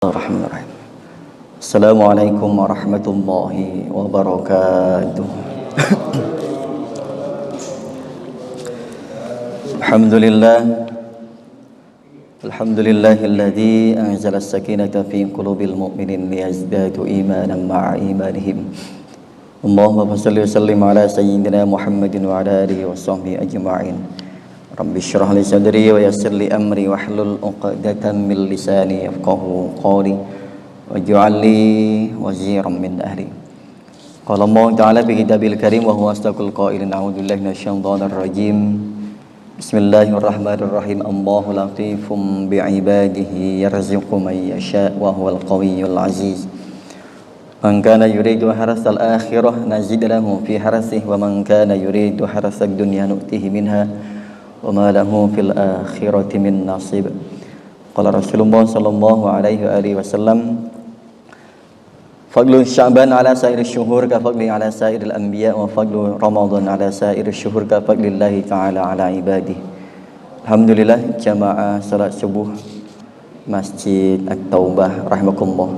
Bismillahirrahmanirrahim. Assalamualaikum warahmatullahi wabarakatuh. Alhamdulillahilladzi anzala as-sakinata fi qulubil mu'minin liyazdadu imanan ma'a imanihim. Allahumma shalli wa sallim ala sayyidina Muhammadin wa ala alihi wa sahbihi ajma'in. Rabbi shrah li sadri wa yassir li amri wahlul 'uqdatam min lisani yafqahu qawli waj'al li waziran min ahli. Qala Allah ta'ala fi kitabil karim wa huwa asdaqul qailin a'udzu billahi minasyaitonir rajim. Bismillahirrahmanirrahim. Allahu latifum bi'ibadihi yarzuqu man yasha' wa huwal qawiyyul aziz. Man kana yuridu harasal akhirah nazid lahu fi harasihi wa man kana yuridu harasad dunya nu'tihi minha wa ma lahu fil akhirati min nasib. Qala Rasulullah sallallahu alaihi wa alihi wasallam, fadlu Sya'ban ala sairi syuhur ka fadli ala sairil anbiya wa fadlu Ramadan ala sairi syuhur ka fadlillahi ta'ala ala ibadih. Alhamdulillah, jamaah salat subuh Masjid At-Taubah rahimakumullah.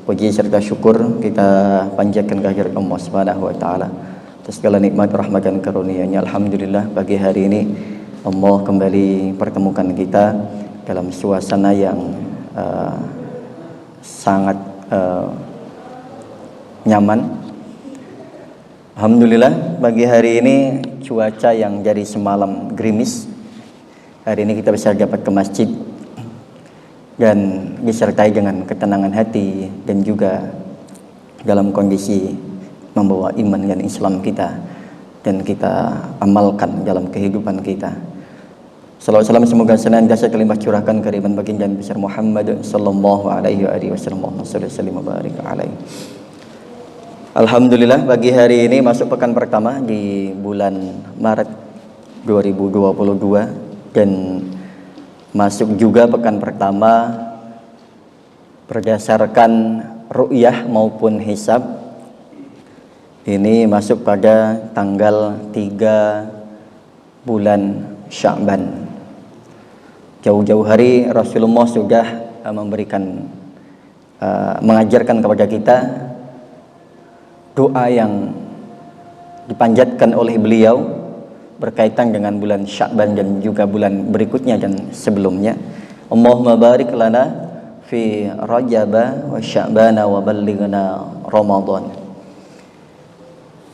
Puji serta syukur kita panjatkan kehadirat Allah Subhanahu wa taala atas segala nikmat rahmat dan karunia-Nya. Alhamdulillah, pagi hari ini Allah kembali pertemukan kita dalam suasana yang sangat nyaman. Alhamdulillah, pagi hari ini cuaca yang dari semalam gerimis, hari ini kita bisa dapat ke masjid dan disertai dengan ketenangan hati dan juga dalam kondisi membawa iman dan Islam kita dan kita amalkan dalam kehidupan kita. Salawat salam semoga senantiasa kalimat curahkan kehadiran baginda besar Muhammad sallallahu alaihi wasallam. Alhamdulillah, pagi hari ini masuk pekan pertama di bulan Maret 2022 dan masuk juga pekan pertama berdasarkan ru'yah maupun hisab. Ini masuk pada tanggal 3 bulan Sya'ban. Jauh-jauh hari Rasulullah sudah mengajarkan kepada kita doa yang dipanjatkan oleh beliau berkaitan dengan bulan Sya'ban dan juga bulan berikutnya dan sebelumnya. Allahumma barik lana fi Rajab wa Sya'bana wa ballighna Ramadan.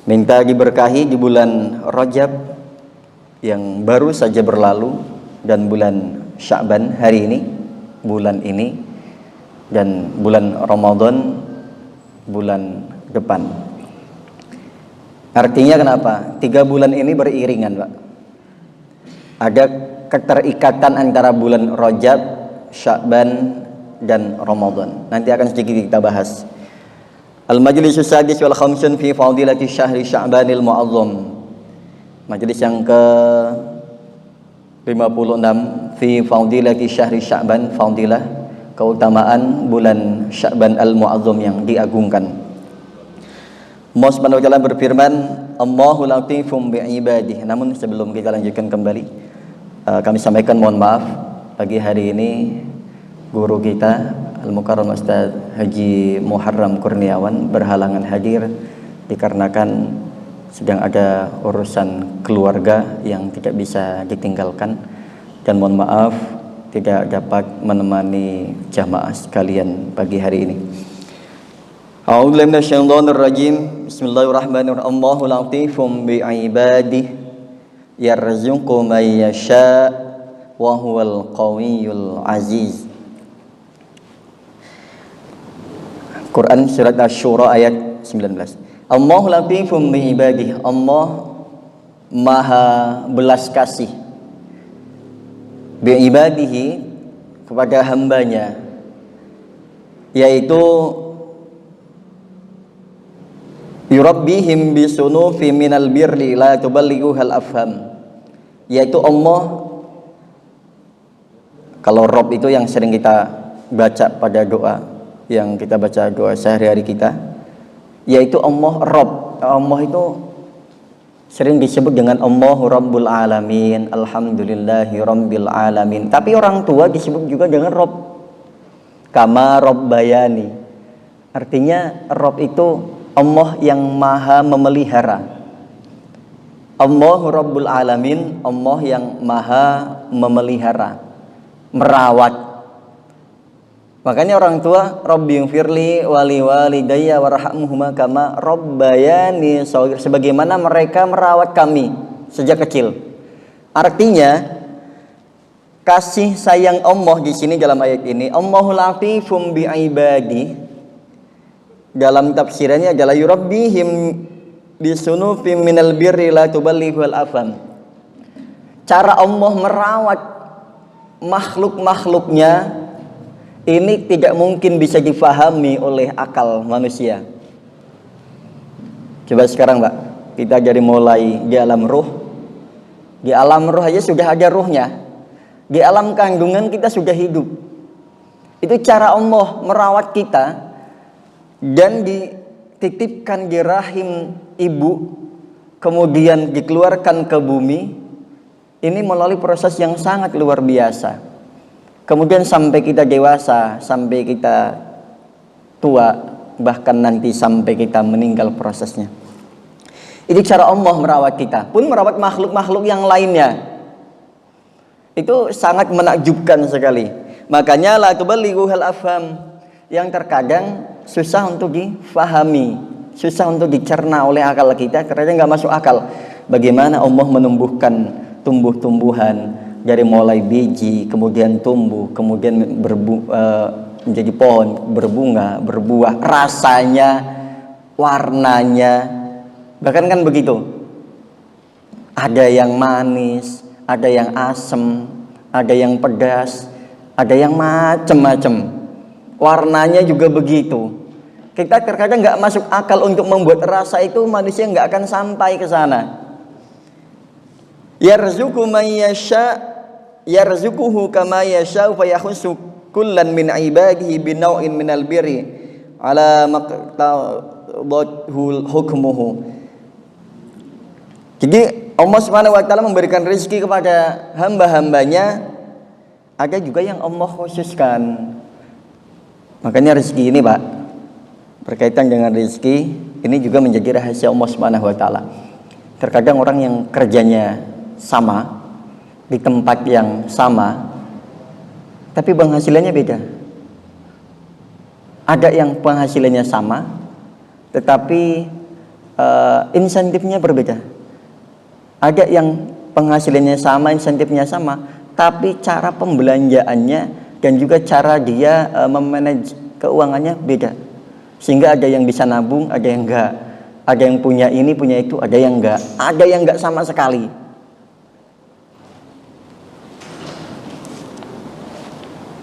Minta diberkahi di bulan Rajab yang baru saja berlalu dan bulan Sya'ban hari ini, bulan ini, dan bulan Ramadan bulan depan. Artinya kenapa? 3 bulan ini beriringan, Pak. Ada keterikatan antara bulan Rajab, Sya'ban, dan Ramadan. Nanti akan sedikit kita bahas. Al-Majlisus Sadis wal Khamsun fi Fadilati Syahri Sya'banil Mu'azzam. Majelis yang ke-56 fi Fadilati Syahri Sya'ban, fadilah keutamaan bulan Sya'ban al-Mu'azzam yang diagungkan. Allah Subhanahu wa taala berfirman, Allahu latifum bi'ibadihi. Namun sebelum kita lanjutkan kembali, kami sampaikan mohon maaf, pagi hari ini guru kita Al-Mukarram Ustaz Haji Muharram Kurniawan berhalangan hadir dikarenakan sedang ada urusan keluarga yang tidak bisa ditinggalkan, dan mohon maaf tidak dapat menemani jamaah sekalian pagi hari ini. A'udzubillahi minasyaitonir rajim. Bismillahirrahmanirrahim. Allahu latifum bi'ibadihi yarzuqu man yasha wa huwal qawiyyul aziz. Quran surat Asy-Syura ayat 19. Allahu latifum bi'ibadihi. Allah maha belas kasih bi'ibadihi kepada hambanya, yaitu yurabbihim bisunufi minal birri la tuballighuhal afham, yaitu Allah, kalau Rob itu yang sering kita baca pada doa, yang kita baca doa sehari-hari kita, yaitu Allah Rob. Allah itu sering disebut dengan Allahu Rabbul Alamin, Alhamdulillahi Rabbil Alamin. Tapi orang tua disebut juga dengan Rob. kama rabbayani. Artinya Rabb itu Allah yang maha memelihara. Allahu Rabbul Alamin, Allah yang maha memelihara, merawat. Makanya orang tua, Rabbighfirli wali walidayya warhamhuma kama rabbayani shaghir, sebagaimana mereka merawat kami sejak kecil. Artinya kasih sayang Allah di sini dalam ayat ini, Allahu latifum bi ibadi. Dalam tafsirannya adalah yurabbihim bisunufim minal birri la tuballighul afam. Cara Allah merawat makhluk-makhluknya ini tidak mungkin bisa difahami oleh akal manusia. Coba sekarang Mbak, kita dari mulai di alam ruh. Di alam ruh aja sudah ada ruhnya. Di alam kandungan kita sudah hidup. Itu cara Allah merawat kita dan dititipkan di rahim ibu, kemudian dikeluarkan ke bumi. Ini melalui proses yang sangat luar biasa. Kemudian sampai kita dewasa, sampai kita tua, bahkan nanti sampai kita meninggal prosesnya. Itu cara Allah merawat kita, pun merawat makhluk-makhluk yang lainnya. Itu sangat menakjubkan sekali. Makanya la tuballighuhal afham, yang terkadang susah untuk difahami, susah untuk dicerna oleh akal kita karena nggak masuk akal. Bagaimana Allah menumbuhkan tumbuh-tumbuhan dari mulai biji, kemudian tumbuh, kemudian menjadi pohon, berbunga, berbuah, rasanya, warnanya, bahkan kan begitu. Ada yang manis, ada yang asam, ada yang pedas, ada yang macam-macam. Warnanya juga begitu. Kita terkadang nggak masuk akal untuk membuat rasa itu, manusia nggak akan sampai ke sana. Yarzuqu man yasha yarzuquhu kama yasha'u fa yakhussu kullan min ibadihi bi naw'in minal birri ala maqtadhu hukmuhu. Jadi Allah Subhanahu wa taala memberikan rezeki kepada hamba-hambanya, ada juga yang Allah khususkan. Makanya rezeki ini, Pak, berkaitan dengan rezeki ini juga menjadi rahasia Allah Subhanahu wa taala. Terkadang orang yang kerjanya sama di tempat yang sama, tapi penghasilannya beda. Ada yang penghasilannya sama, tetapi insentifnya berbeda. Ada yang penghasilannya sama, insentifnya sama, tapi cara pembelanjaannya dan juga cara dia memanage keuangannya beda. Sehingga ada yang bisa nabung, ada yang enggak. Ada yang punya ini, punya itu, ada yang enggak. Ada yang enggak sama sekali.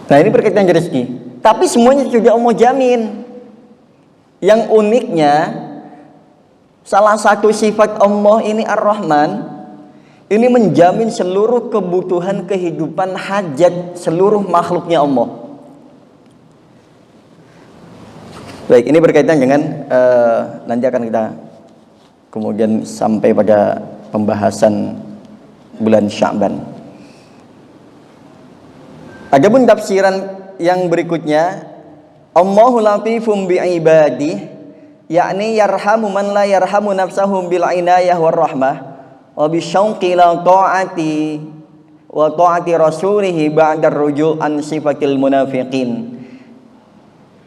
Nah, ini berkaitan dengan rezeki. Tapi semuanya sudah Allah jamin. Yang uniknya, salah satu sifat Allah ini Ar-Rahman, ini menjamin seluruh kebutuhan kehidupan hajat seluruh makhluknya Allah. Baik, ini berkaitan dengan nanti akan kita kemudian sampai pada pembahasan bulan Sya'ban. Adapun tafsiran yang berikutnya, Allahu latifum bi ibadi, yakni yarhamu man la yarhamu nafsahum bil inayah war rahmah wa bi syauqi la ta'ati wa ta'ati rasulih ba'da ar-ruju' an sifatil munafiqin.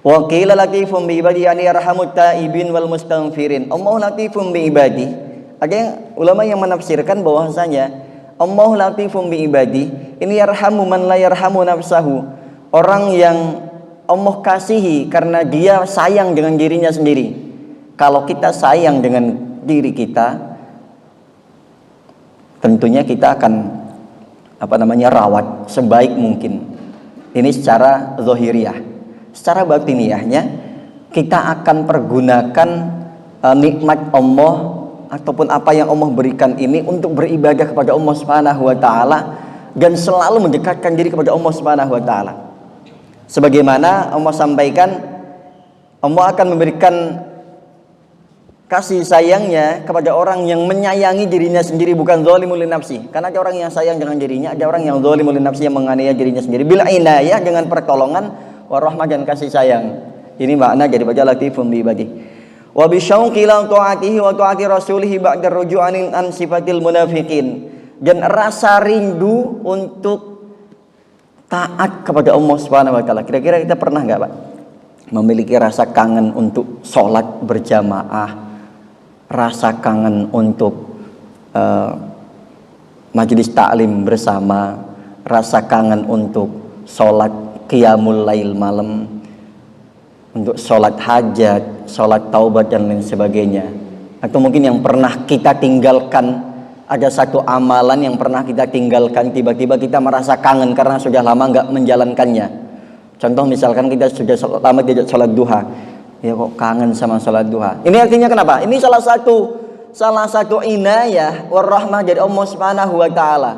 Wa qila latifum bi ibadi yani yarhamut taibin wal mustaghfirin. Allahu latifum bi ibadi. Ada yang ulama yang menafsirkan bahwasanya Allahu latifum bi ibadi ini yarhamu man la yarhamu nafsahu, orang yang Allah kasihi karena dia sayang dengan dirinya sendiri. Kalau kita sayang dengan diri kita, tentunya kita akan rawat sebaik mungkin. Ini secara zahiriyah. Secara batiniyahnya kita akan pergunakan nikmat Allah ataupun apa yang Allah berikan ini untuk beribadah kepada Allah Subhanahu wa taala dan selalu mendekatkan diri kepada Allah Subhanahu wa taala. Sebagaimana Allah sampaikan, Allah akan memberikan kasih sayangnya kepada orang yang menyayangi dirinya sendiri, bukan zalimul nafsi. Karena ada orang yang sayang dengan dirinya, ada orang yang zalimul nafsi yang menganiaya dirinya sendiri. Bil inayah, dengan pertolongan, warahmah dan kasih sayang. Ini makna jadi baca latifun bi ibadihi. Wa bi syauqi ila taatihi wa taati rasulih ba'da ruju'an an sifatil munafiqin. Dan rasa rindu untuk taat kepada Allah Subhanahu wa taala. Kira-kira kita pernah enggak, Pak? Memiliki rasa kangen untuk sholat berjamaah, rasa kangen untuk majelis taklim bersama, rasa kangen untuk sholat qiyamul lail malam, untuk sholat hajat, sholat taubat dan lain sebagainya. Atau mungkin yang pernah kita tinggalkan, ada satu amalan yang pernah kita tinggalkan, tiba-tiba kita merasa kangen karena sudah lama nggak menjalankannya. Contoh misalkan kita sudah lama tidak sholat duha, ya kok kangen sama sholat duha. Ini artinya kenapa? Ini salah satu inayah warahmah dari Allah Subhanahu wa taala.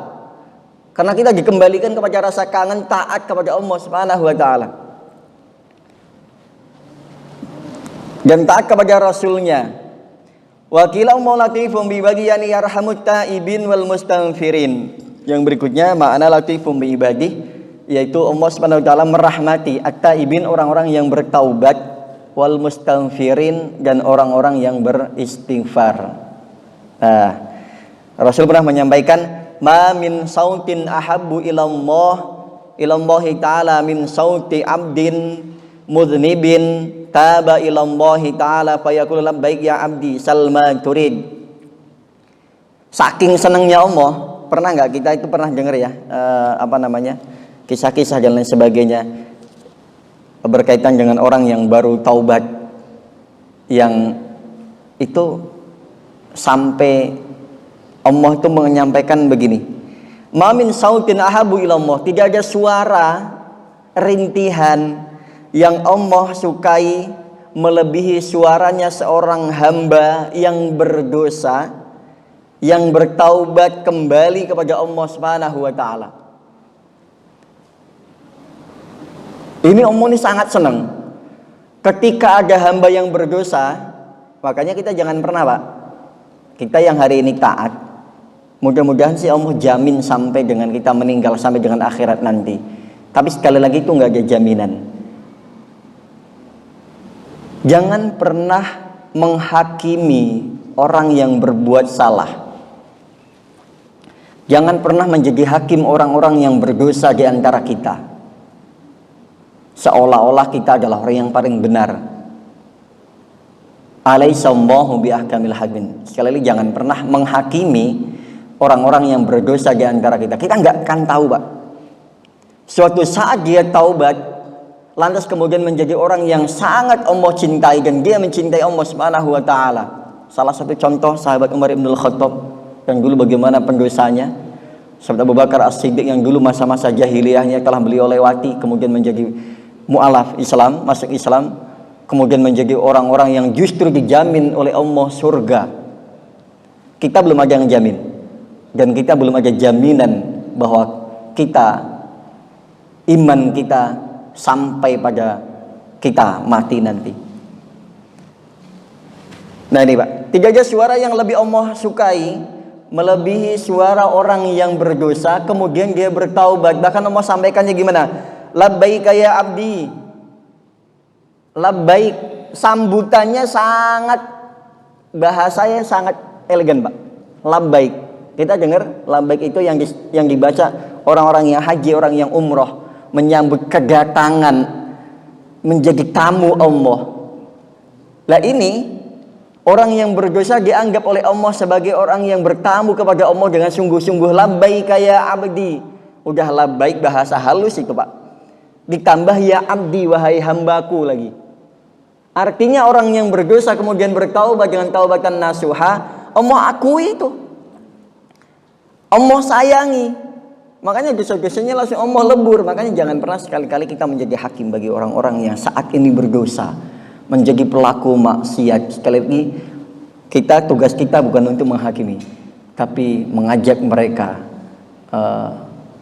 Karena kita dikembalikan kepada rasa kangen taat kepada Allah Subhanahu wa taala. Dan taat kepada Rasulnya. Wa qila latifun bi ibadihi yarhamut taibin wal mustaghfirin. Yang berikutnya makna latifun bi ibadihi, yaitu Allah Subhanahu wa taala merahmati at-taibin, orang-orang yang bertaubat, wal mustaghfirin, dan orang-orang yang beristighfar. Nah, Rasul pernah menyampaikan, ma min sautin ahabbu ilallahi ta'ala min sauti abdin mudhnibin taba ilallahi ta'ala fayaqulu labbaik ya abdi salma turid. Saking senangnya Allah, pernah nggak kita itu pernah dengar ya, kisah-kisah dan lain sebagainya berkaitan dengan orang yang baru taubat, yang itu sampai Allah itu menyampaikan begini, ma min sautin ahabu ilallah, tidak ada suara rintihan yang Allah sukai melebihi suaranya seorang hamba yang berdosa, yang bertaubat kembali kepada Allah Subhanahu wa taala. Ini Allah ini sangat senang ketika ada hamba yang berdosa. Makanya kita jangan pernah, Pak, kita yang hari ini taat, mudah-mudahan sih Allah jamin sampai dengan kita meninggal, sampai dengan akhirat nanti. Tapi sekali lagi itu nggak ada jaminan. Jangan pernah menghakimi orang yang berbuat salah. Jangan pernah menjadi hakim orang-orang yang berdosa di antara kita, seolah-olah kita adalah orang yang paling benar. Alaihissallahu biahkamil hakimin. Sekali lagi, jangan pernah menghakimi orang-orang yang berdosa di antara kita. Kita nggak akan tahu, Pak. Suatu saat dia taubat, lantas kemudian menjadi orang yang sangat Allah cintai, dan dia mencintai Allah Subhanahu wa taala. Salah satu contoh sahabat Umar ibn al-Khattab yang dulu bagaimana pendosanya. Sahabat Abu Bakar As-Siddiq yang dulu masa-masa jahiliyahnya telah beliau lewati, kemudian menjadi mu'alaf Islam, masuk Islam, kemudian menjadi orang-orang yang justru dijamin oleh Allah surga. Kita belum ada yang jamin, dan kita belum ada jaminan bahwa kita, iman kita sampai pada kita mati nanti. Nah ini, Pak, tidak ada suara yang lebih Allah sukai melebihi suara orang yang berdosa kemudian dia bertaubat. Bahkan Allah sampaikannya gimana? Labbaik ya abdi. Labbaik, sambutannya sangat, bahasanya sangat elegan, Pak. Labbaik, kita dengar labbaik itu yang dibaca orang-orang yang haji, orang yang umroh, menyambut kedatangan, menjadi tamu Allah. Lah ini orang yang berdosa dianggap oleh Allah sebagai orang yang bertamu kepada Allah dengan sungguh-sungguh. Labbaik ya abdi, udah labbaik bahasa halus itu, Pak, ditambah ya abdi, wahai hambaku lagi. Artinya orang yang berdosa kemudian bertaubat dengan taubatan nasuha, Allah akui itu, Allah sayangi, makanya dosa-dosanya langsung Allah lebur. Makanya jangan pernah sekali-kali kita menjadi hakim bagi orang-orang yang saat ini berdosa, menjadi pelaku maksiat. Sekali lagi, tugas kita bukan untuk menghakimi, tapi mengajak mereka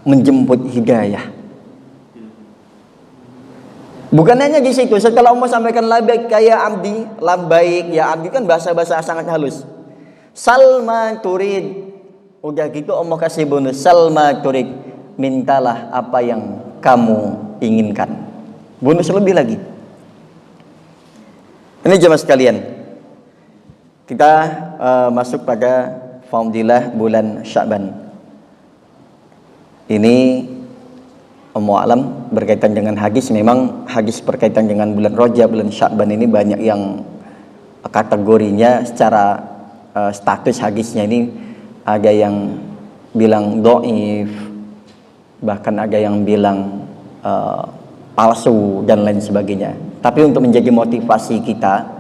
menjemput hidayah. Bukan hanya di situ, setelah Allah sampaikan labbaik ya abdi, labbaik ya abdi kan bahasa-bahasa sangat halus. Salma turid, udah gitu Allah kasih bonus, salma turid, mintalah apa yang kamu inginkan. bonus lebih lagi. Ini jemaah sekalian, kita masuk pada fadilah bulan Sya'ban. Ini Alam berkaitan dengan hadis. Memang hadis berkaitan dengan bulan Rajab, bulan Sya'ban ini banyak yang kategorinya secara status hadisnya ini ada yang bilang dhaif, bahkan ada yang bilang palsu dan lain sebagainya. Tapi untuk menjadi motivasi kita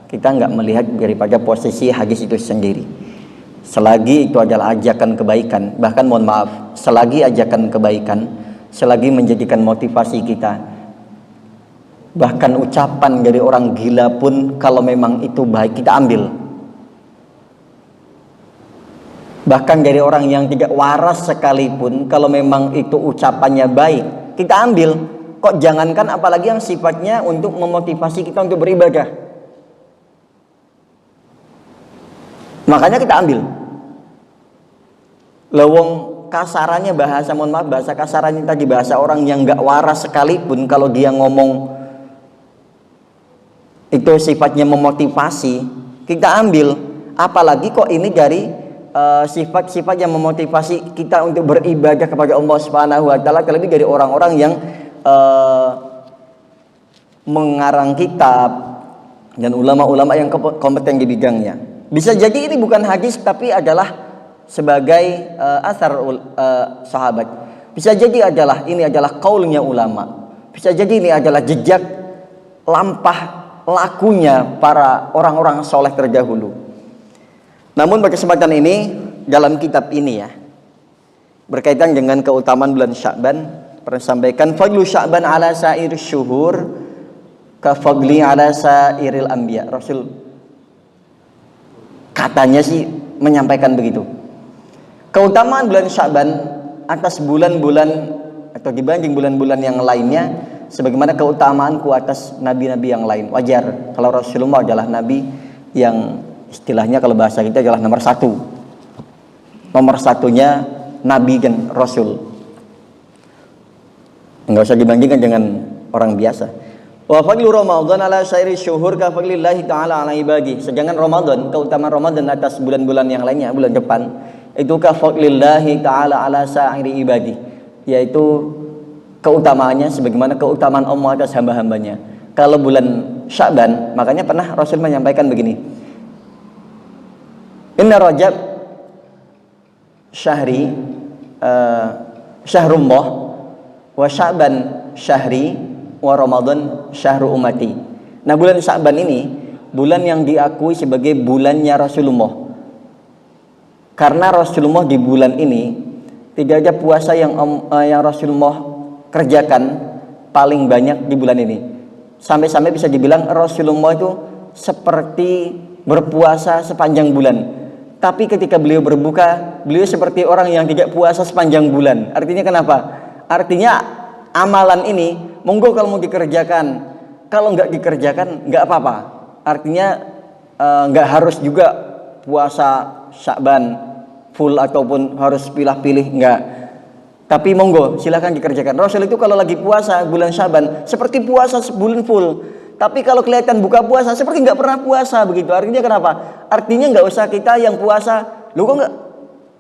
nggak melihat daripada posisi hadis itu sendiri. Selagi itu adalah ajakan kebaikan, bahkan mohon maaf, selagi ajakan kebaikan, selagi menjadikan motivasi kita, bahkan ucapan dari orang gila pun kalau memang itu baik kita ambil. Bahkan dari orang yang tidak waras sekalipun kalau memang itu ucapannya baik kita ambil. Kok jangankan apalagi yang sifatnya untuk memotivasi kita untuk beribadah. Makanya kita ambil. Lewong kasarannya bahasa, mohon maaf, bahasa kasarannya tadi, bahasa orang yang gak waras sekalipun kalau dia ngomong itu sifatnya memotivasi, kita ambil. Apalagi kok ini dari sifat-sifat yang memotivasi kita untuk beribadah kepada Allah Subhanahu wa taala, terlebih dari orang-orang yang mengarang kitab dan ulama-ulama yang kompeten di bidangnya. Bisa jadi ini bukan hadis tapi adalah sebagai asar sahabat. Bisa jadi ini adalah qaulnya ulama. Bisa jadi ini adalah jejak lampah lakunya para orang-orang soleh terdahulu. Namun pada kesempatan ini dalam kitab ini ya, berkaitan dengan keutamaan bulan Sya'ban, pernah sampaikan fadlu Sya'ban ala sa'ir syuhur ka fadli ala sa'iril anbiya. Rasul katanya sih menyampaikan begitu. Keutamaan bulan Sya'ban atas bulan-bulan atau dibanding bulan-bulan yang lainnya sebagaimana keutamaanku atas nabi-nabi yang lain. Wajar kalau Rasulullah adalah nabi yang istilahnya kalau bahasa kita adalah nomor satu. Nomor satunya nabi dan rasul. Enggak usah dibandingkan dengan orang biasa. Wa fadlu Ramadan ala syairi syuhur ka fadlillahi ta'ala ala ibadi. Sedangkan Ramadan, keutamaan Ramadan atas bulan-bulan yang lainnya, bulan depan, itu ka fadlillahi ta'ala ala sa'iri ibadi, yaitu keutamaannya sebagaimana keutamaan Allah atas hamba-hambanya. Kalau bulan Sya'ban, makanya pernah Rasul menyampaikan begini, inna Rajab syahri syahrullah wa Sya'ban syahri wa Ramadan syahru ummati. Nah, bulan Sya'ban ini bulan yang diakui sebagai bulannya Rasulullah. Karena Rasulullah di bulan ini tidak ada puasa yang Rasulullah kerjakan paling banyak di bulan ini. Sampai-sampai bisa dibilang Rasulullah itu seperti berpuasa sepanjang bulan. Tapi ketika beliau berbuka, beliau seperti orang yang tidak puasa sepanjang bulan. Artinya kenapa? Artinya amalan ini monggo kalau mau dikerjakan. Kalau nggak dikerjakan nggak apa-apa. Artinya nggak harus juga puasa Sya'ban full ataupun harus pilih-pilih, enggak. Tapi monggo silahkan dikerjakan. Rasul itu kalau lagi puasa bulan Sya'ban seperti puasa sebulan full. Tapi kalau kelihatan buka puasa seperti nggak pernah puasa begitu. Artinya kenapa? Artinya nggak usah kita yang puasa, lu kok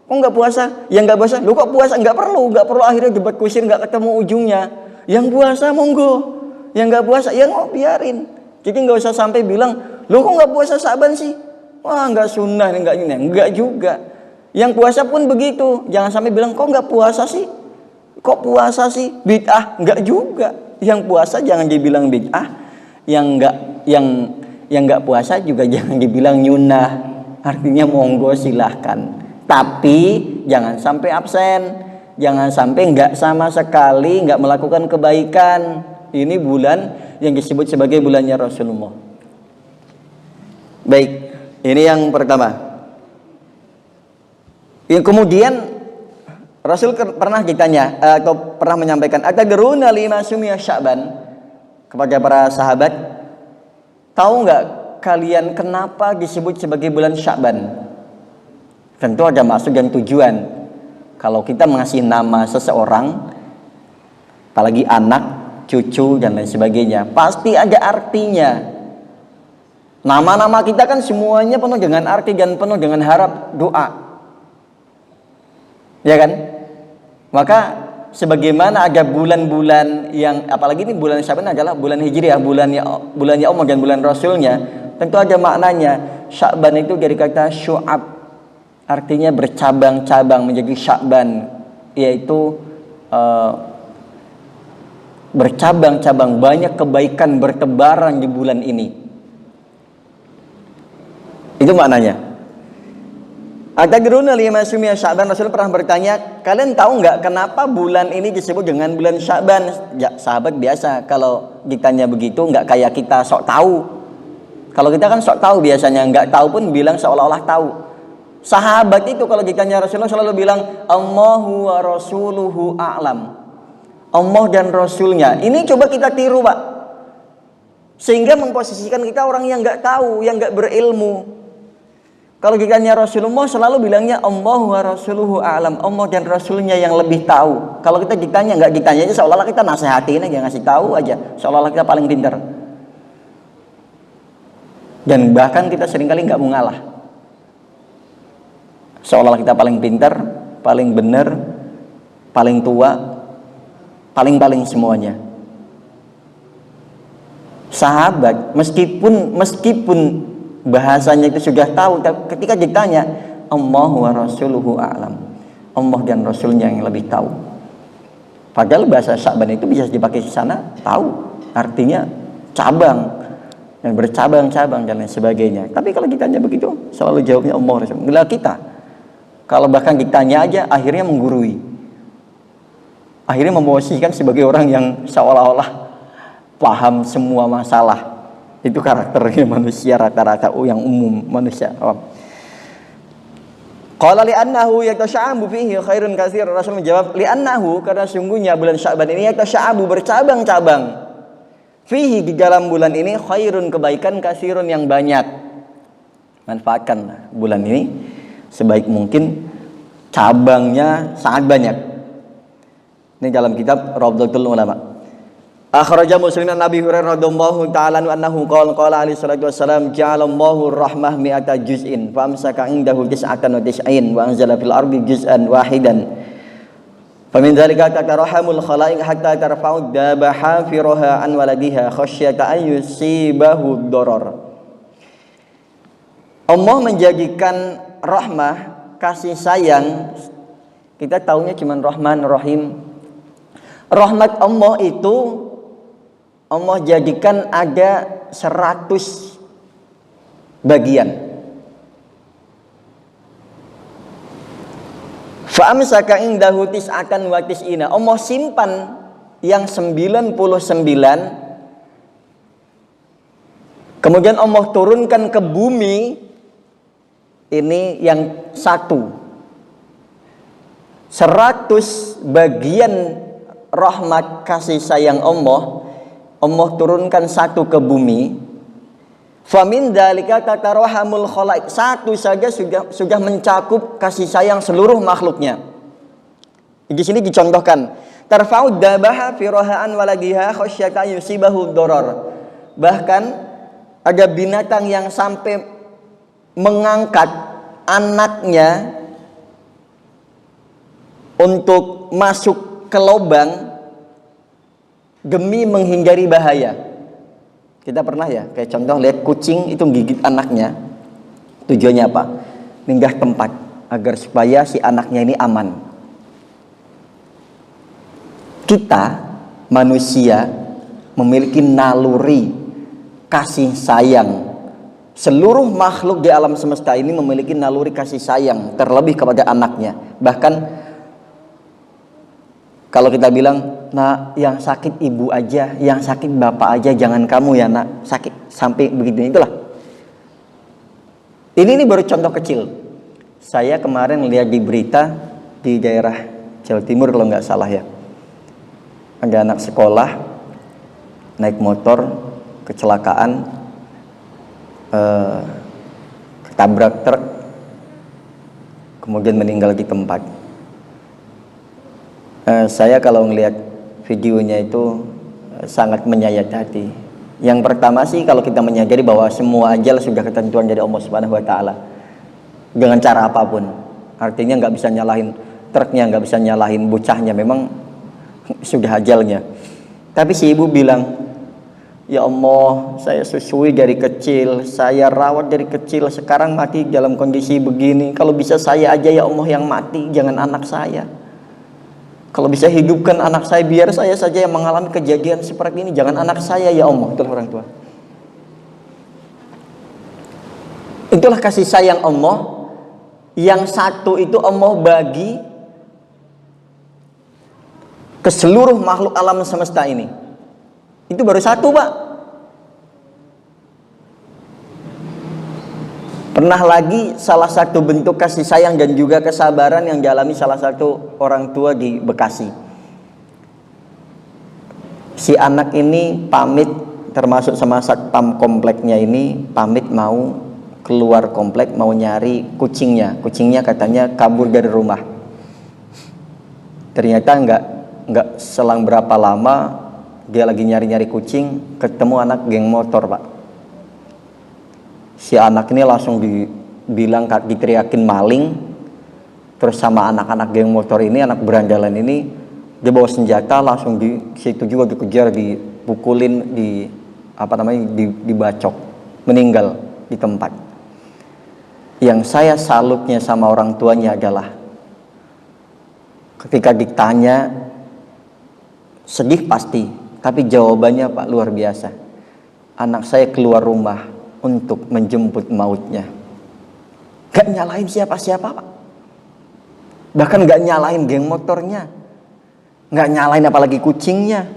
nggak puasa? Yang nggak puasa, lu kok puasa? Nggak perlu akhirnya debat kusir nggak ketemu ujungnya. Yang puasa monggo, yang nggak puasa ya biarin. Jadi nggak usah sampai bilang, lu kok nggak puasa Sya'ban sih? Wah nggak sunnah, nggak ini, nggak juga. Yang puasa pun begitu, jangan sampai bilang kok nggak puasa sih, kok puasa sih bid'ah, nggak juga. Yang puasa jangan dibilang bid'ah, yang nggak puasa juga jangan dibilang nyunah. Artinya monggo silahkan, tapi jangan sampai absen, jangan sampai nggak sama sekali nggak melakukan kebaikan. Ini bulan yang disebut sebagai bulannya Rasulullah. Baik, ini yang pertama. Yang kemudian Rasul pernah ditanya atau pernah menyampaikan, atadruna lima sumiya Sya'ban, kepada para sahabat, tahu nggak kalian kenapa disebut sebagai bulan Sya'ban? Tentu ada maksud dan tujuan. Kalau kita mengasih nama seseorang, apalagi anak, cucu dan lain sebagainya. Pasti ada artinya. Nama-nama kita kan semuanya penuh dengan arti dan penuh dengan harap doa. Ya kan? Maka sebagaimana ada bulan-bulan yang, apalagi ini bulan Sya'ban adalah bulan Hijriah, bulannya Allah dan bulan Rasulnya, tentu ada maknanya. Sya'ban itu dari kata syu'ab, artinya bercabang-cabang menjadi Sya'ban, yaitu bercabang-cabang, banyak kebaikan bertebaran di bulan ini. Itu maknanya. Atadruna lima sumia Sya'ban, Rasul pernah bertanya, kalian tahu nggak kenapa bulan ini disebut dengan bulan Sya'ban? Ya, sahabat biasa kalau ditanya begitu nggak kayak kita sok tahu. Kalau kita kan sok tahu biasanya, nggak tahu pun bilang seolah-olah tahu. Sahabat itu kalau ditanya Rasulullah selalu bilang Allahu wa rasuluhu a'lam. Allah dan Rasulnya. Ini coba kita tiru, Pak. Sehingga memposisikan kita orang yang nggak tahu, yang nggak berilmu. Kalau ditanya Rasulullah selalu bilangnya Allahu wa rasuluhu a'lam. Allah dan Rasulnya yang lebih tahu. Kalau kita ditanya, nggak ditanya aja seolah-olah kita nasihatin aja, ngasih tahu aja, seolah-olah kita paling pintar. Dan bahkan kita seringkali nggak mau ngalah, seolah-olah kita paling pintar, paling benar, paling tua, paling semuanya. Sahabat meskipun bahasanya itu sudah tahu, ketika ditanya Allah wa rasuluhu a'lam, Allah dan Rasulnya yang lebih tahu. Padahal bahasa Sya'ban itu bisa dipakai di sana, tahu artinya cabang yang bercabang-cabang dan lain sebagainya. Tapi kalau ditanya begitu selalu jawabnya Allah Rasul. Bila kita kalau bahkan ditanya aja akhirnya menggurui, akhirnya memposisikan sebagai orang yang seolah-olah paham semua masalah. Itu karakternya manusia rata-rata yang umum, manusia awam. Qala li'annahu yatasha'abu fihi khairun katsir. Rasul menjawab li'annahu, karena sungguhnya bulan Sya'ban ini yatasha'abu bercabang-cabang. Fihi, di dalam bulan ini khairun, kebaikan, katsirun yang banyak. Manfaatkan bulan ini sebaik mungkin, cabangnya sangat banyak. Ini dalam kitab Rawdatul Ulama. Akhraja Muslim an Abi Hurairah radhiyallahu ta'ala anhu qala alaihi salatu wassalam ja'alallahu rahmah mi'ata juz'in fa amsaka indahu tis'atan wa tis'in wa anzala fil ardi juz'an wahidan famin dzalika tatarahamul khalaiq hatta tarfa'u dabaha firaha an waladiha khasyata an yusibahu darar. Allah menjadikan rahmah, kasih sayang, kita taunya cuma Rahman Rahim. Rahmat Allah itu Allah jadikan ada 100 bagian. Fa'amsaka indahu tis'atan wa tis'ina. Allah simpan yang 99. Kemudian Allah turunkan ke bumi ini yang 1. 100 bagian rahmat kasih sayang Allah turunkan 1 ke bumi. Famin dzalika tatarahamul khalaiq. 1 saja sudah mencakup kasih sayang seluruh makhluknya. Di sini dicontohkan tarfa'ud dabaha firahaan waladiha khasyata yusibahu darar. Bahkan ada binatang yang sampai mengangkat anaknya untuk masuk ke lubang demi menghindari bahaya. Kita pernah ya, kayak contoh lihat kucing itu gigit anaknya. Tujuannya apa? Minggah tempat agar supaya si anaknya ini aman. Kita manusia memiliki naluri kasih sayang. Seluruh makhluk di alam semesta ini memiliki naluri kasih sayang, terlebih kepada anaknya. Bahkan kalau kita bilang, nah yang sakit ibu aja, yang sakit bapak aja, jangan kamu ya nak, sakit sampai begitu, itulah. Ini baru contoh kecil. Saya kemarin lihat di berita di daerah Jawa Timur kalau nggak salah ya, ada anak sekolah naik motor kecelakaan, ketabrak truk, kemudian meninggal di tempat. Saya kalau ngelihat videonya itu sangat menyayat hati. Yang pertama sih kalau kita menyadari bahwa semua ajal sudah ketentuan dari Allah Subhanahu wa taala. Dengan cara apapun. Artinya nggak bisa nyalahin truknya, nggak bisa nyalahin bocahnya, memang sudah ajalnya. Tapi si ibu bilang, "Ya Allah, saya susui dari kecil, saya rawat dari kecil, sekarang mati dalam kondisi begini. Kalau bisa saya aja ya Allah yang mati, jangan anak saya. Kalau bisa hidupkan anak saya, biar saya saja yang mengalami kejadian seperti ini, jangan anak saya ya Allah." Itulah orang tua. Itulah kasih sayang Allah. Yang satu itu Allah bagi ke seluruh makhluk alam semesta ini. Itu baru satu, Pak. Pernah lagi salah satu bentuk kasih sayang dan juga kesabaran yang dialami salah satu orang tua di Bekasi. Si anak ini pamit, termasuk sama satpam kompleknya ini, pamit mau keluar komplek, mau nyari kucingnya. Kucingnya katanya kabur dari rumah. Ternyata nggak selang berapa lama dia lagi nyari-nyari kucing, ketemu anak geng motor, Pak. Si anak ini langsung diteriakin maling. Terus sama anak-anak geng motor ini, anak berandalan ini, dia bawa senjata, langsung di situ juga dikejar, dipukulin, dibacok, meninggal di tempat. Yang saya salutnya sama orang tuanya adalah ketika ditanya, sedih pasti, tapi jawabannya Pak luar biasa. Anak saya keluar rumah untuk menjemput mautnya. Gak nyalahin siapa-siapa, Pak. Bahkan gak nyalahin geng motornya, gak nyalahin apalagi kucingnya.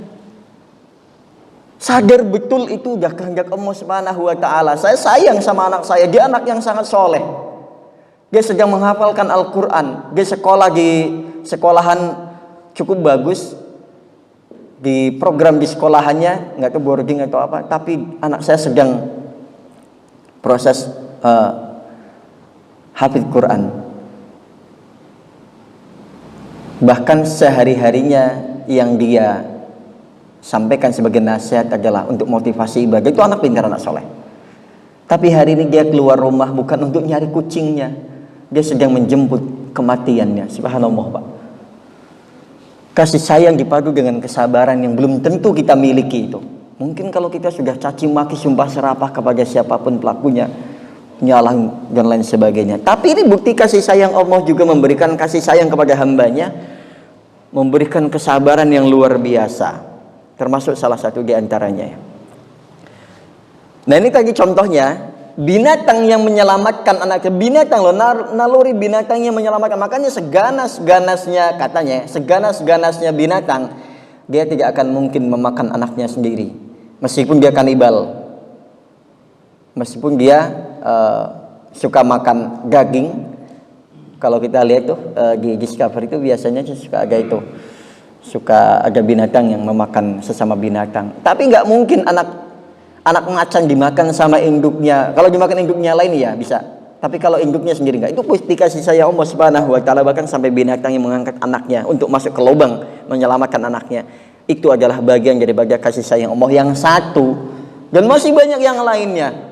Sadar betul itu udah kehendak Allah Subhanahu wa taala. Saya sayang sama anak saya, dia anak yang sangat soleh. Dia sedang menghafalkan Al-Quran. Dia sekolah di sekolahan cukup bagus. Di program di sekolahannya, nggak tahu boarding atau apa, tapi anak saya sedang proses hafid Quran. Bahkan sehari-harinya yang dia sampaikan sebagai nasihat adalah untuk motivasi ibadah. Itu anak pintar, anak soleh. Tapi hari ini dia keluar rumah bukan untuk nyari kucingnya, dia sedang menjemput kematiannya. Subhanallah, Pak. Kasih sayang dipadu dengan kesabaran yang belum tentu kita miliki itu. Mungkin kalau kita sudah caci maki, sumpah serapah kepada siapapun pelakunya, nyalang dan lain sebagainya. Tapi ini bukti kasih sayang Allah juga, memberikan kasih sayang kepada hambanya, memberikan kesabaran yang luar biasa. Termasuk salah satu di antaranya. Nah ini tadi contohnya, binatang yang menyelamatkan anaknya. Binatang loh, naluri binatang yang menyelamatkan. Makanya seganas-ganasnya, katanya, seganas-ganasnya binatang, dia tidak akan mungkin memakan anaknya sendiri. Meskipun dia kanibal, meskipun dia suka makan daging. Kalau kita lihat tuh di Discovery itu biasanya suka ada binatang yang memakan sesama binatang. Tapi nggak mungkin anak macan dimakan sama induknya. Kalau dimakan induknya lain ya bisa. Tapi kalau induknya sendiri nggak. Itu pasti kasih sayang Allah Subhanahu wa taala. Bahkan sampai binatang yang mengangkat anaknya untuk masuk ke lubang menyelamatkan anaknya. Itu adalah bagian dari kasih sayang Allah yang satu. Dan masih banyak yang lainnya.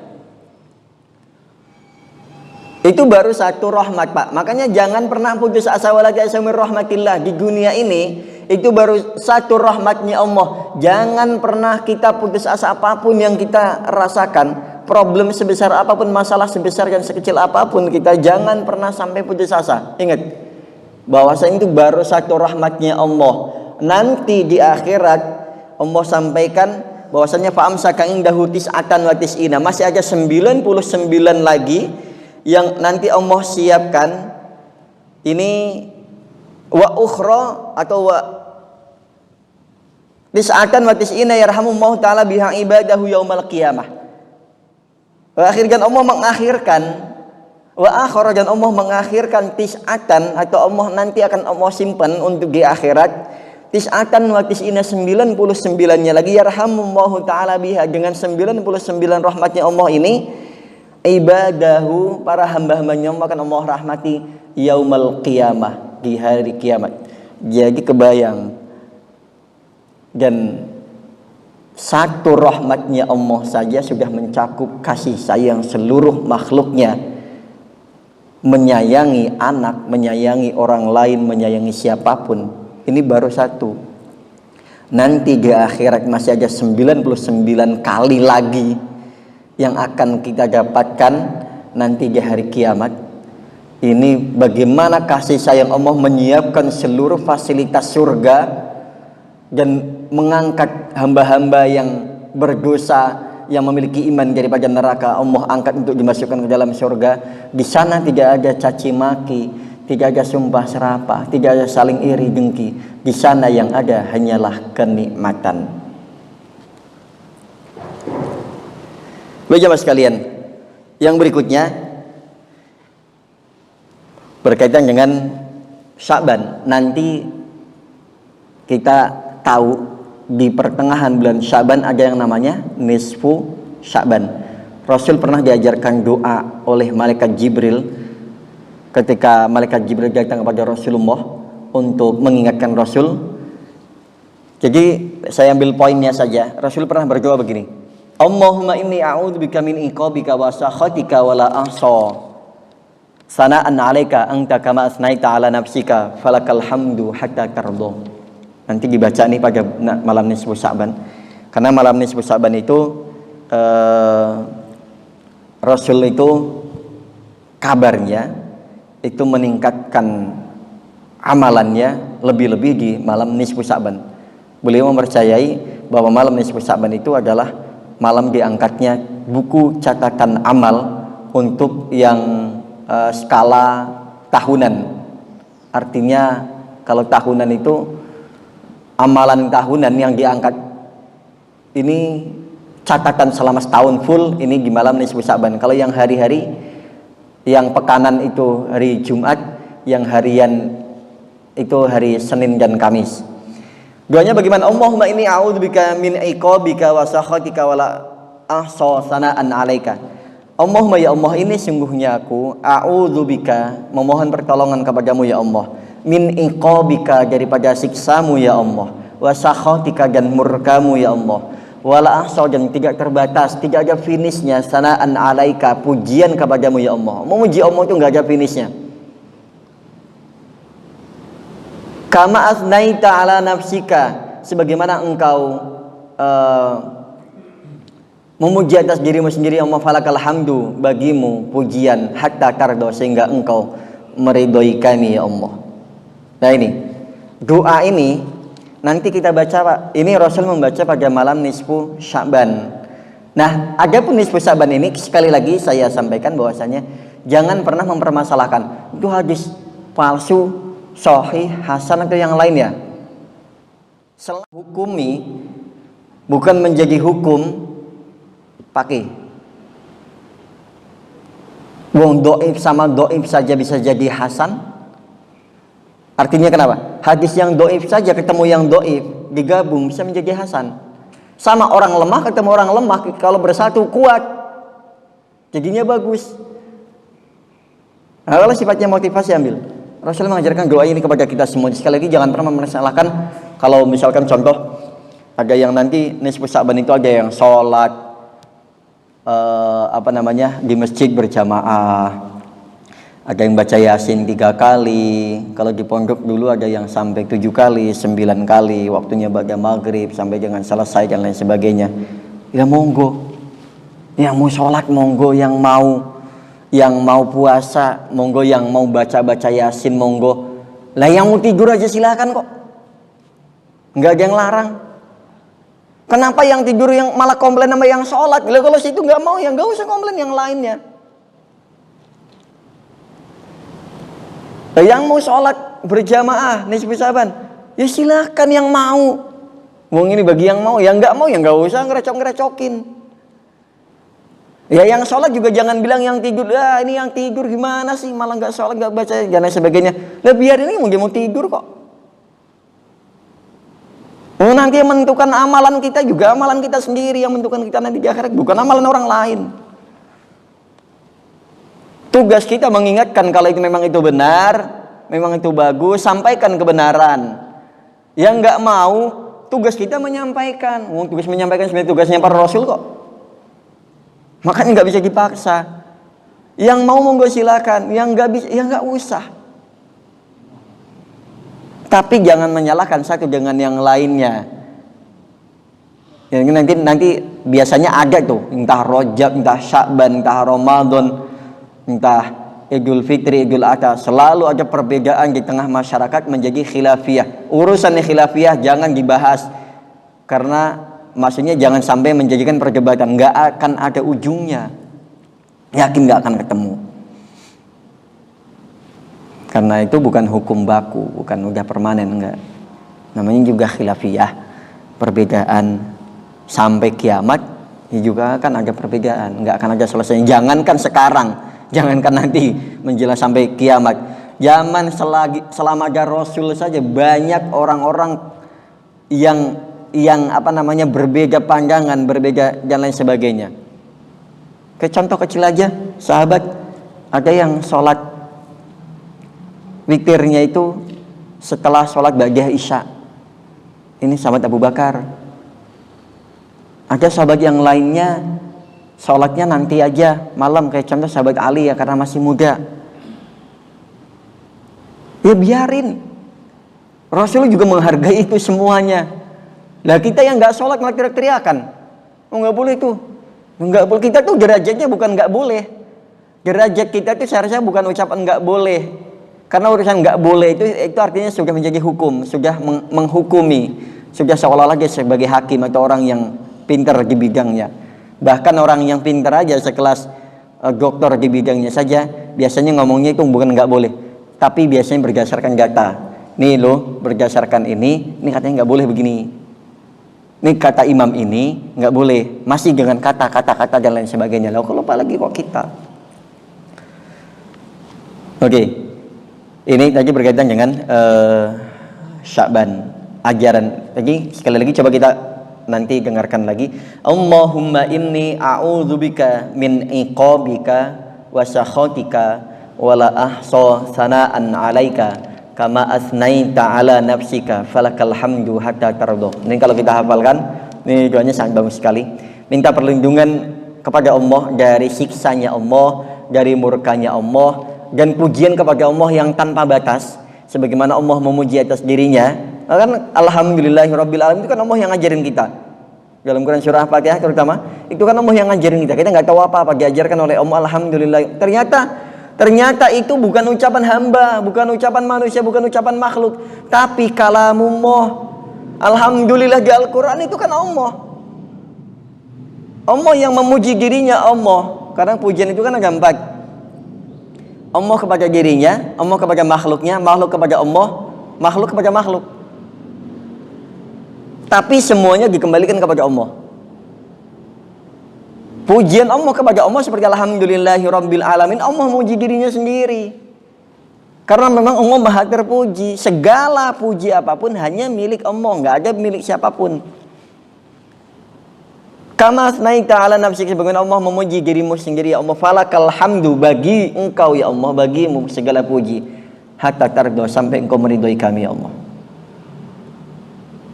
Itu baru satu rahmat, Pak. Makanya jangan pernah putus asa, wala ta'sa min rahmatillah. Di dunia ini itu baru satu rahmatnya Allah. Jangan pernah kita putus asa apapun yang kita rasakan, problem sebesar apapun, masalah sebesar dan sekecil apapun, kita jangan pernah sampai putus asa. Ingat, bahwasanya itu baru satu rahmatnya Allah. Nanti di akhirat Allah sampaikan bahwasanya fa'amsaka indahu tis'atan wa tis'ina. Masih ada 99 lagi yang nanti Allah siapkan. Ini wa ukhra atau wa tis'atan wa tis'ina yarhamullahu ta'ala biha ibadahu yaumal qiyamah. Allah mengakhirkan wa akhra, dan Allah mengakhirkan tis'atan, atau Allah nanti akan Allah simpan untuk di akhirat tis'atan wa tis'ina, 99-nya lagi yarhamullahu ta'ala biha, dengan 99 rahmatnya Allah ini ibadahu, para hamba-hambanya akan Allah rahmati yaumal qiyamah, di hari kiamat. Jadi kebayang, dan Satu rahmatnya Allah saja sudah mencakup kasih sayang seluruh makhluknya. Menyayangi anak, menyayangi orang lain, menyayangi siapapun. Ini baru satu. Nanti di akhirat masih ada 99 kali lagi yang akan kita dapatkan nanti di hari kiamat. Ini bagaimana kasih sayang Allah menyiapkan seluruh fasilitas surga dan mengangkat hamba-hamba yang berdosa, yang memiliki iman daripada neraka, Allah angkat untuk dimasukkan ke dalam surga. Di sana tidak ada caci maki, tidak ada sumpah serapah, tidak ada saling iri dengki. Di sana yang ada hanyalah kenikmatan. Baik jemaah sekalian, yang berikutnya berkaitan dengan Sya'ban. Nanti kita tahu di pertengahan bulan Sya'ban ada yang namanya nisfu Sya'ban. Rasul pernah diajarkan doa oleh malaikat Jibril ketika malaikat Jibril datang kepada Rasulullah untuk mengingatkan Rasul. Jadi saya ambil poinnya saja. Rasul pernah berdoa begini, Allahumma inni a'udzubika min iqabika wa sakhatika wa la ahsa sana'an 'alaika anta kama asnaita 'ala nafsika falakal hamdu hatta tardo. Nanti dibaca nih pada malam nisfu Sya'ban. Karena malam nisfu Sya'ban itu Rasul itu kabarnya itu meningkatkan amalannya lebih-lebih di malam nisfu Sya'ban. Beliau mempercayai bahwa malam nisfu Sya'ban itu adalah malam diangkatnya buku catatan amal untuk yang skala tahunan. Artinya kalau tahunan itu amalan tahunan yang diangkat ini catatan selama setahun full ini di malam nisfu Sya'ban. Kalau yang hari-hari, yang pekanan itu hari Jumat, yang harian itu hari Senin dan Kamis. Doanya bagaimana? Allahumma inni a'udzubika min iqabika wa sakhatika wa la ahsa sana'an 'alaika. Allahumma ya Allah, ini sungguhnya aku a'udzubika, memohon pertolongan kepadamu ya Allah, min iqabika, daripada siksamu ya Allah, wa sakhatika, dan murkamu ya Allah, wala ahsa, dan tidak terbatas, tidak ada finishnya, sana'an 'alaika, pujian kepadamu ya Allah. Memuji Allah itu enggak ada finishnya. Kama asnaita 'ala nafsika, sebagaimana engkau memuji atas dirimu sendiri, Allah, falakal hamdu, bagimu pujian, hatta tardo, sehingga engkau meridhoi kami ya Allah. Nah ini doa ini nanti kita baca Pak. Ini Rasul membaca pada malam nisfu Sya'ban. Nah adapun nisfu Sya'ban ini sekali lagi saya sampaikan bahwasanya jangan pernah mempermasalahkan itu hadis palsu, sahih, hasan atau yang lainnya. Selalu hukumi bukan menjadi hukum pakai wong doib sama doib saja bisa jadi hasan. Artinya kenapa? Hadis yang doib saja ketemu yang doib digabung bisa menjadi hasan. Sama orang lemah ketemu orang lemah, kalau bersatu kuat jadinya bagus. Nah, kalau sifatnya motivasi ambil. Rasul mengajarkan doa ini kepada kita semua. Sekali lagi jangan pernah mempermasalahkan. Kalau misalkan contoh ada yang nanti nisfu Sya'ban itu ada yang sholat di masjid berjamaah. Ada yang baca Yasin 3 kali. Kalau di pondok dulu ada yang sampai 7 kali, 9 kali. Waktunya pada maghrib sampai dengan selesai dan lain sebagainya. Ya monggo. Yang mau sholat monggo, yang mau puasa monggo, yang mau baca Yasin monggo. Lah yang mau tidur aja silakan kok. Enggak ada yang larang. Kenapa yang tidur yang malah komplain sama yang sholat? Kalau situ nggak mau, ya nggak usah komplain yang lainnya. Yang mau sholat berjamaah nisfu Sya'ban, ya silahkan yang mau. Wong ini bagi yang mau, yang nggak mau ya nggak usah ngerecok-ngerecokin. Ya yang sholat juga jangan bilang yang tidur, ini yang tidur gimana sih, malah nggak sholat, nggak baca dan lain sebagainya. Lah biar ini mau tidur kok. Nanti yang menentukan amalan kita juga amalan kita sendiri, yang menentukan kita nanti di akhirat, bukan amalan orang lain. Tugas kita mengingatkan kalau itu memang itu benar, memang itu bagus, sampaikan kebenaran. Yang nggak mau Tugas kita menyampaikan. Tugas menyampaikan sebenarnya tugasnya para rasul kok. Makanya nggak bisa dipaksa. Yang mau monggo silakan, yang nggak bisa ya nggak usah. Tapi jangan menyalahkan satu dengan yang lainnya. Nanti biasanya ada tuh, entah Rajab, entah Sya'ban, entah Ramadan, entah Idul Fitri, Idul Adha, selalu ada perbedaan di tengah masyarakat menjadi khilafiyah. Urusan khilafiyah jangan dibahas, karena maksudnya jangan sampai menjadikan perdebatan, nggak akan ada ujungnya, yakin nggak akan ketemu. Karena itu bukan hukum baku, bukan udah permanen, enggak. Namanya juga khilafiyah, perbedaan sampai kiamat juga akan ada perbedaan, nggak akan ada selesai. Jangankan sekarang, jangankan nanti menjelang sampai kiamat, zaman selama ada Rasul saja banyak orang-orang yang berbeda pandangan, berbeda dan lain sebagainya. Contoh kecil aja, sahabat ada yang sholat witirnya itu setelah sholat ba'da isya. Ini sahabat Abu Bakar. Ada sahabat yang lainnya sholatnya nanti aja malam, kayak contoh sahabat Ali ya, karena masih muda. Ya biarin, Rasul juga menghargai itu semuanya. Lah kita yang nggak sholat malah teriak-teriakan, oh nggak boleh tuh, nggak boleh. Kita tuh derajatnya bukan nggak boleh, derajat kita tuh seharusnya bukan ucapan nggak boleh, karena urusan nggak boleh itu artinya sudah menjadi hukum, sudah menghukumi, sudah seolah-olah dia sebagai hakim atau orang yang pintar di bidangnya. Bahkan orang yang pintar aja sekelas dokter di bidangnya saja biasanya ngomongnya itu bukan nggak boleh, tapi biasanya berdasarkan data. Nih loh, berdasarkan ini katanya nggak boleh begini. Nih kata imam ini nggak boleh, masih dengan kata dan lain sebagainya. Lalu kalau apalagi kok kita. Oke. Ini tadi berkaitan dengan Sya'ban, ajaran. Lagi sekali lagi coba kita nanti dengarkan lagi. Allahumma inni a'udzubika min iqabika wa sakhatika wa la ahsa sana'an 'alaika kama asnaita 'ala nafsika falakal hamdu hatta tardo. Ini kalau kita hafalkan, ini doanya sangat bagus sekali. Minta perlindungan kepada Allah dari siksanya Allah, dari murkanya Allah, dan pujian kepada Allah yang tanpa batas, sebagaimana Allah memuji atas dirinya. Kan alhamdulillahirabbil alamin, itu kan Allah yang ngajarin kita. Dalam Quran surah Fatihah terutama, itu kan Allah yang ngajarin kita. Kita nggak tahu apa-apa, diajarkan oleh Allah, alhamdulillah. Ternyata itu bukan ucapan hamba, bukan ucapan manusia, bukan ucapan makhluk, tapi kalamullah. Alhamdulillah di Al-Quran itu kan Allah. Allah yang memuji dirinya Allah. Karena pujian itu kan ada 4. Allah kepada dirinya, Allah kepada makhluknya, makhluk kepada Allah, makhluk kepada makhluk. Tapi semuanya dikembalikan kepada Allah. Pujian Allah kepada Allah seperti alhamdulillahirabbil alamin, Allah memuji dirinya sendiri. Karena memang Allah maha terpuji. Segala puji apapun hanya milik Allah, nggak ada milik siapapun. Kama asnaita ala nafsika, sebagaimana Allah memuji dirimu sendiri ya Allah. Falakal hamdu, bagi engkau ya Allah, bagimu segala puji. Hatta tardo, sampai engkau meridhoi kami ya Allah.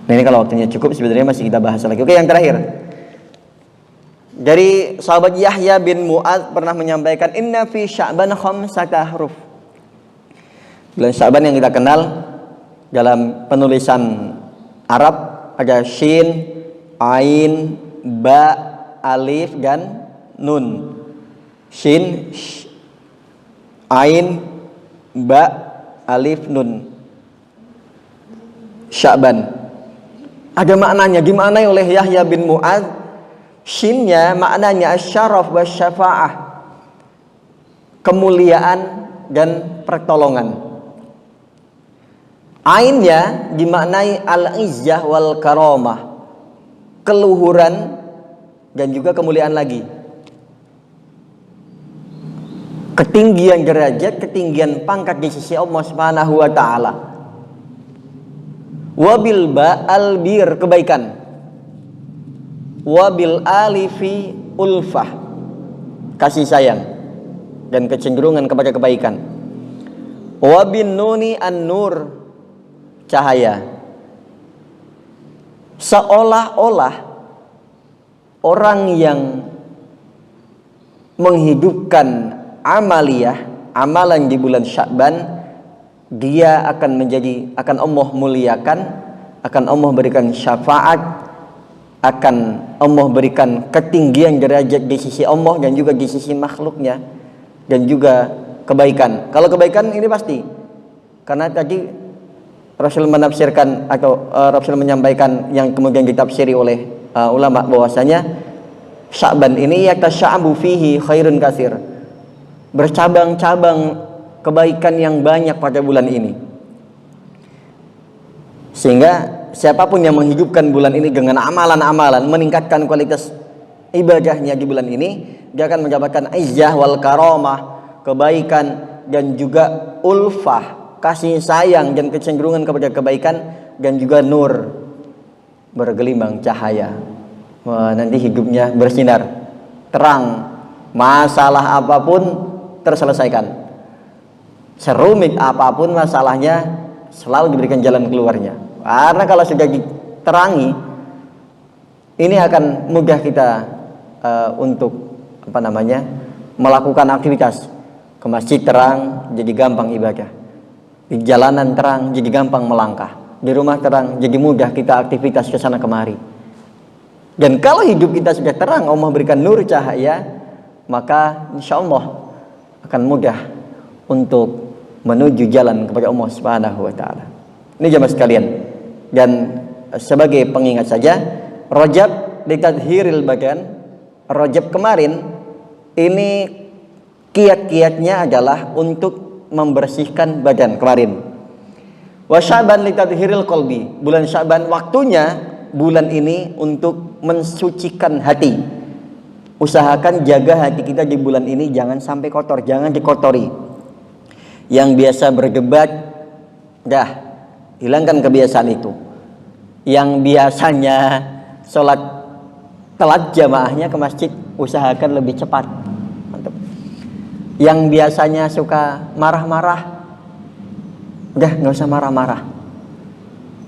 Nah ini kalau waktunya cukup sebenarnya masih kita bahas lagi. Oke, yang terakhir. Dari sahabat Yahya bin Mu'adz pernah menyampaikan, inna fi Sya'ban khamsata huruf. Bulan Sya'ban yang kita kenal dalam penulisan Arab ada shin, ain, ba, alif, dan nun. Shin, ain, ba, alif, nun. Sya'ban. Ada maknanya, dimaknai oleh Yahya bin Mu'adz. Shinnya maknanya asyaraf wa syafa'ah, kemuliaan dan pertolongan. Ainnya dimaknai al-izzah wal karamah, keluhuran dan juga kemuliaan lagi. Ketinggian derajat, ketinggian pangkat di sisi Allah Subhanahu wa taala. Wabil ba'al bir, kebaikan. Wabil alifi ulfah, kasih sayang dan kecenderungan kepada kebaikan. Wabin nuni an-nur, cahaya. seolah-olah orang yang menghidupkan amalan di bulan Sya'ban, dia akan Allah muliakan, akan Allah berikan syafaat, akan Allah berikan ketinggian derajat di sisi Allah dan juga di sisi makhluknya, dan juga kebaikan. Kalau kebaikan ini pasti, karena tadi Rasul menafsirkan atau Rasul menyampaikan yang kemudian ditafsiri oleh ulama bahwasanya Sya'ban ini yatasyabu fihi khairun katsir, bercabang-cabang kebaikan yang banyak pada bulan ini, sehingga siapapun yang menghidupkan bulan ini dengan amalan-amalan, meningkatkan kualitas ibadahnya di bulan ini, dia akan mendapatkan izzah wal karamah, kebaikan, dan juga ulfah, kasih sayang dan kecenderungan kepada kebaikan, dan juga nur, bergelimang cahaya. Wah, nanti hidupnya bersinar, terang, masalah apapun terselesaikan, serumit apapun masalahnya selalu diberikan jalan keluarnya. Karena kalau sudah diterangi, ini akan mudah kita untuk melakukan aktivitas. Ke masjid terang, jadi gampang ibadah. Di jalanan terang, jadi gampang melangkah. Di rumah terang, jadi mudah kita aktivitas ke sana kemari. Dan kalau hidup kita sudah terang, Allah berikan nur cahaya, maka insya Allah akan mudah untuk menuju jalan kepada Allah Subhanahu wa Ta'ala. Ini jamaah sekalian. Dan sebagai pengingat saja, Rajab ditadhiril badan. Rajab kemarin ini kiat-kiatnya adalah untuk membersihkan badan kemarin. Wa Sya'ban litadhiril qalbi. Bulan Sya'ban waktunya bulan ini untuk mensucikan hati. Usahakan jaga hati kita di bulan ini jangan sampai kotor, jangan dikotori. Yang biasa berdebat, dah hilangkan kebiasaan itu. Yang biasanya sholat telat jamaahnya ke masjid, usahakan lebih cepat. Mantap. Yang biasanya suka marah-marah, udah nggak usah marah-marah.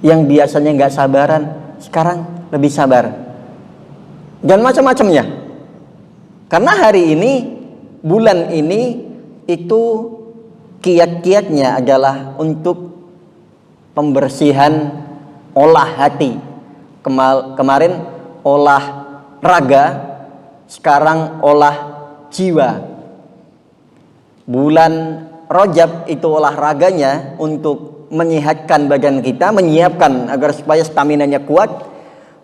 Yang biasanya nggak sabaran, sekarang lebih sabar. Dan macam-macamnya. Karena hari ini, bulan ini itu kiat-kiatnya adalah untuk pembersihan olah hati. Kemarin olah raga, sekarang olah jiwa. Bulan Rajab itu olahraganya untuk menyehatkan badan kita, menyiapkan agar supaya staminanya kuat.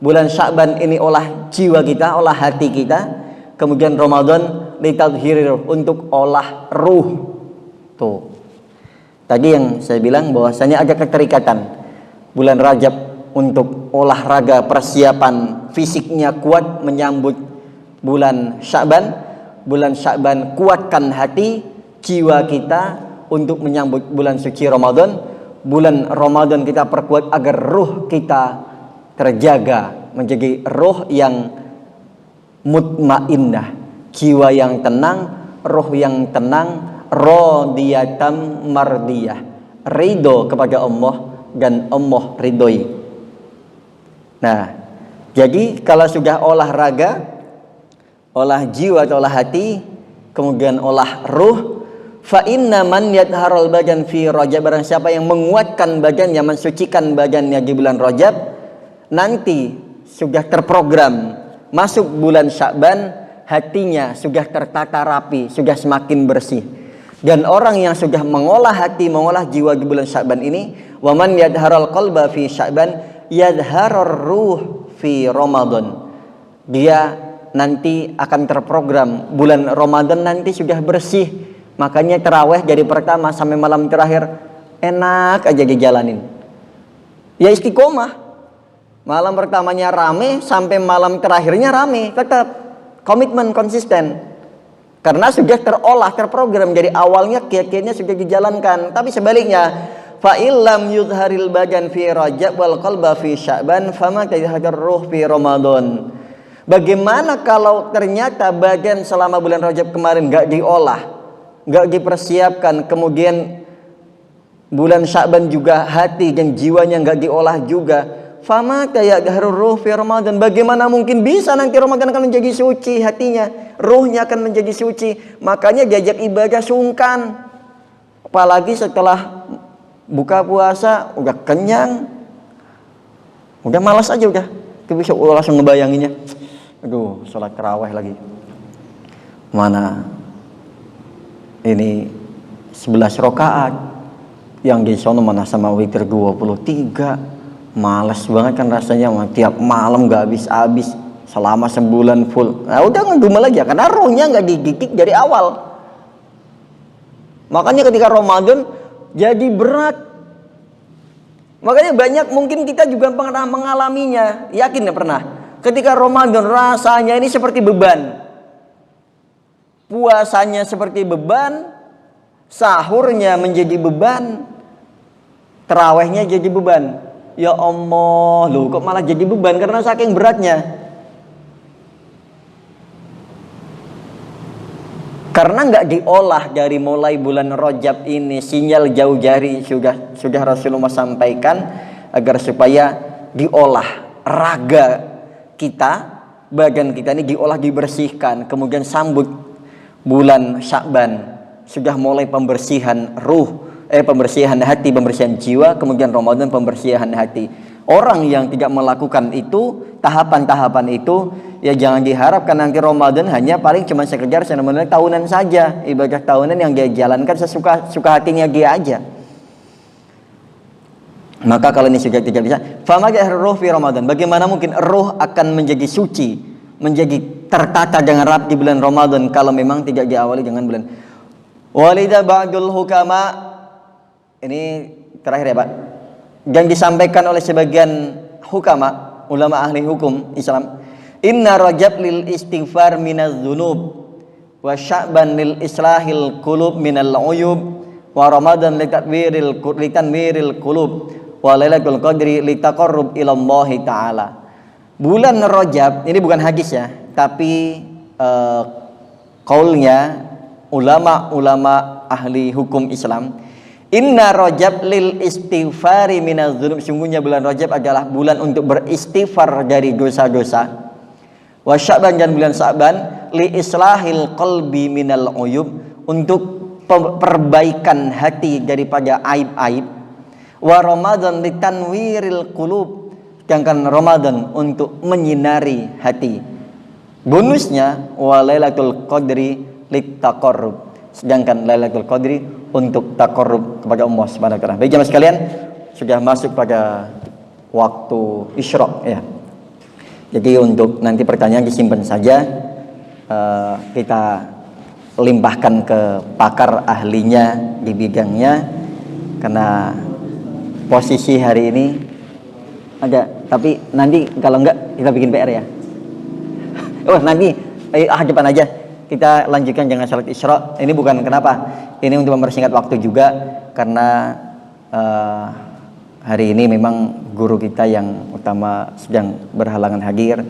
Bulan Sya'ban ini olah jiwa kita, olah hati kita. Kemudian Ramadan litadhhirir, untuk olah ruh. Tuh. Tadi yang saya bilang bahwasanya ada keterikatan. Bulan Rajab untuk olahraga, persiapan fisiknya kuat menyambut bulan Sya'ban. Bulan Sya'ban kuatkan hati, jiwa kita untuk menyambut bulan suci Ramadan. Bulan Ramadan kita perkuat agar ruh kita terjaga menjadi ruh yang mutmainnah, jiwa yang tenang, ruh yang tenang, radiyatam mardiyah, ridho kepada Allah dan Allah ridhoi. Nah, jadi kalau sudah olahraga, olah jiwa atau olah hati, kemudian olah ruh, fa inna man yadharul badan fi Rajab, barang siapa yang menguatkan badannya, mensucikan badannya di bulan Rajab, nanti sudah terprogram masuk bulan Sya'ban, hatinya sudah tertata rapi, sudah semakin bersih. Dan orang yang sudah mengolah hati, mengolah jiwa di bulan Sya'ban ini, wa man yadharul qalba fi Sya'ban yadharur ruh fi Ramadan. Dia nanti akan terprogram bulan Ramadan nanti sudah bersih. Makanya tarawih dari pertama sampai malam terakhir enak aja dijalanin. Ya istiqomah. Malam pertamanya rame sampai malam terakhirnya rame, tetap komitmen konsisten. Karena sudah terolah, terprogram dari awalnya, kiat-kiatnya sudah dijalankan. Tapi sebaliknya, fa illam yudharil badan fi Rajab wal qalba fi Sya'ban fama tadhhar ruh fi Ramadan. Bagaimana kalau ternyata badan selama bulan Rajab kemarin enggak diolah, enggak dipersiapkan, kemudian bulan Sya'ban juga hati dan jiwanya enggak diolah juga. Fama kayak ruh fi Ramadan. Bagaimana mungkin bisa nanti Ramadan akan menjadi suci hatinya, ruhnya akan menjadi suci. Makanya diajak ibadah sungkan. Apalagi setelah buka puasa udah kenyang, udah malas aja udah. Kita bisa langsung ngebayanginnya. Aduh, sholat tarawih lagi. Mana ini 11 rakaat yang di sono mana sama witir 23. Males banget kan rasanya, tiap malam gak habis-habis selama sebulan full. Nah udah ngedumel lagi ya, karena rohnya gak digigit dari awal. Makanya ketika Ramadan jadi berat. Makanya banyak mungkin kita juga pernah mengalaminya. Yakin ya pernah? Ketika Ramadan rasanya ini seperti beban. Puasanya seperti beban, sahurnya menjadi beban, tarawihnya jadi beban. Ya Allah, loh kok malah jadi beban karena saking beratnya. Karena nggak diolah dari mulai bulan Rajab ini, sinyal jauh jari sudah Rasulullah sampaikan agar supaya diolah raga kita, badan kita ini diolah, dibersihkan. Kemudian sambut bulan Sya'ban, sudah mulai pembersihan ruh, pembersihan hati, pembersihan jiwa, kemudian Ramadan pembersihan hati. Orang yang tidak melakukan itu, tahapan-tahapan itu, ya jangan diharapkan nanti Ramadan hanya paling cuma sekedar seremonial tahunan saja, ibadah tahunan yang dia jalankan sesuka hatinya dia aja. Maka kalau ini sudah tidak bisa, famajah ruh fi Ramadan. Bagaimana mungkin ruh akan menjadi suci, menjadi tertata dengan rapi di bulan Ramadan kalau memang tidak diawali dengan bulan. Walida ba'dul hukama. Ini terakhir ya Pak. Yang disampaikan oleh sebagian hukama, ulama ahli hukum Islam, inna Rajab lil istighfar minaz dzunub wa Sya'ban lil islahil qulub minal uyub wa Ramadan litanwiril qulub wa lailatul qadri litaqarrub ila Allah taala. Bulan Rajab ini bukan hadis ya, tapi qaulnya ulama-ulama ahli hukum Islam. Inna Rajab lil istighfari minaz dzunub. Sungguhnya bulan Rajab adalah bulan untuk beristighfar dari dosa-dosa. Wa Sya'ban, dan bulan Sya'ban li islahil qalbi minal uyub, untuk perbaikan hati daripada aib-aib. Wa Ramadan litanwiril qulub, sedangkan Ramadan untuk menyinari hati. Bonusnya wa lailatul qadri litaqarrub, sedangkan lailatul qadri untuk taqarrub kepada Allah Subhanahu wa taala. Baik jemaah sekalian, sudah masuk pada waktu isyraq ya. Jadi untuk nanti pertanyaan disimpan saja, kita limpahkan ke pakar ahlinya di bidangnya, karena posisi hari ini ada, tapi nanti kalau enggak kita bikin PR ya. Oh nanti depan aja kita lanjutkan, jangan salat isyraq. Ini bukan kenapa, ini untuk mempersingkat waktu juga, karena hari ini memang guru kita yang utama sedang berhalangan hadir,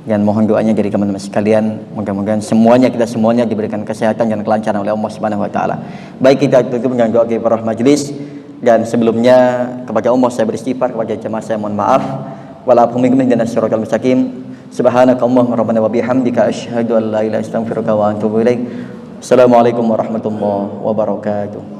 dan mohon doanya dari teman-teman sekalian, mudah-mudahan kita semuanya diberikan kesehatan dan kelancaran oleh Allah Subhanahu wa taala. Baik, kita tutup dengan doa kifarah majelis, dan sebelumnya kepada Allah saya beristighfar, kepada jemaah saya mohon maaf. Walaupun dan asyirul mustaqim. Subhanakallahumma rabbana wa bihamdika asyhadu an la ilaha illa anta astaghfiruka wa atubu ilaik. Assalamualaikum warahmatullahi wabarakatuh.